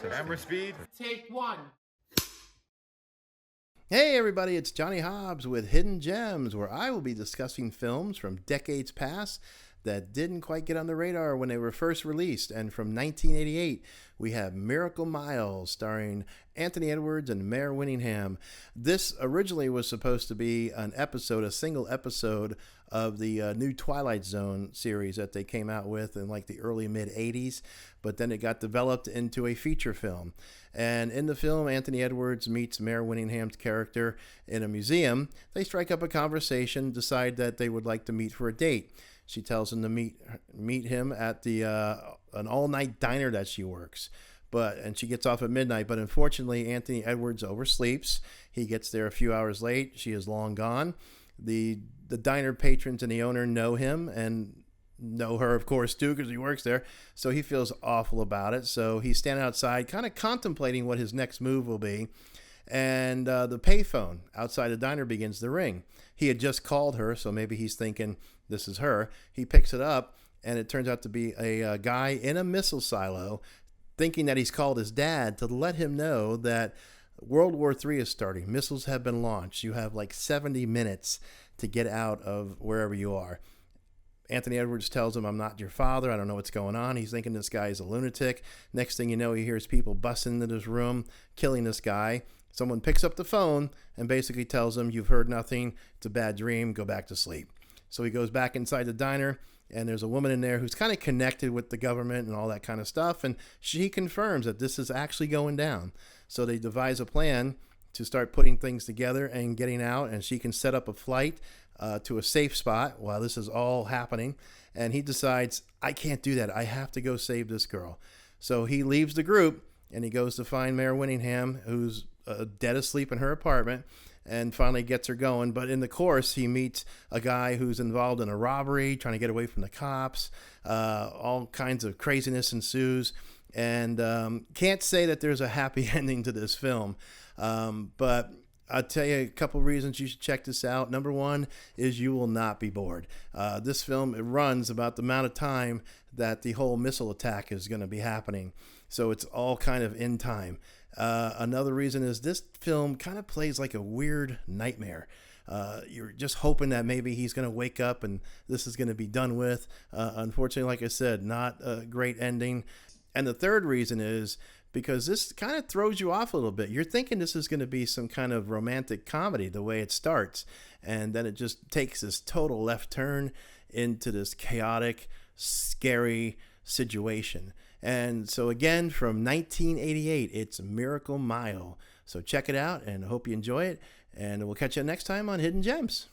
Camera speed. Take one. Hey everybody, it's Johnny Hobbs with Hidden Gems, where I will be discussing films from decades past that didn't quite get on the radar when they were first released. And from 1988, we have Miracle Mile, starring Anthony Edwards and Mare Winningham. This originally was supposed to be a single episode of the new Twilight Zone series that they came out with in like the early mid-80s, but then it got developed into a feature film. And in the film, Anthony Edwards meets Mare Winningham's character in a museum. They strike up a conversation, decide that they would like to meet for a date. She tells him to meet him at the an all-night diner that she works. And she gets off at midnight, but unfortunately, Anthony Edwards oversleeps. He gets there a few hours late. She is long gone. The diner patrons and the owner know him and know her, of course, too, because he works there. So he feels awful about it. So he's standing outside, kind of contemplating what his next move will be. And the payphone outside the diner begins to ring. He had just called her, so maybe he's thinking this is her. He picks it up, and it turns out to be a guy in a missile silo, thinking that he's called his dad to let him know that World War III is starting. Missiles have been launched. You have like 70 minutes to get out of wherever you are. Anthony Edwards tells him, "I'm not your father. I don't know what's going on." He's thinking this guy is a lunatic. Next thing you know, he hears people busting into his room, killing this guy. Someone picks up the phone and basically tells him, "You've heard nothing. It's a bad dream. Go back to sleep." So he goes back inside the diner, and there's a woman in there who's kind of connected with the government and all that kind of stuff. And she confirms that this is actually going down. So they devise a plan to start putting things together and getting out. And she can set up a flight to a safe spot while this is all happening. And he decides, I can't do that. I have to go save this girl. So he leaves the group and he goes to find Mare Winningham, who's dead asleep in her apartment, and finally gets her going. But in the course, he meets a guy who's involved in a robbery, trying to get away from the cops. All kinds of craziness ensues. And can't say that there's a happy ending to this film. But I'll tell you a couple reasons you should check this out. Number one is you will not be bored. This film, it runs about the amount of time that the whole missile attack is going to be happening. So it's all kind of in time. Another reason is this film kind of plays like a weird nightmare. You're just hoping that maybe he's going to wake up and this is going to be done with. Unfortunately, like I said, not a great ending. And the third reason is because this kind of throws you off a little bit. You're thinking this is going to be some kind of romantic comedy the way it starts. And then it just takes this total left turn into this chaotic, scary situation. And so again, from 1988, it's Miracle Mile. So check it out and I hope you enjoy it. And we'll catch you next time on Hidden Gems.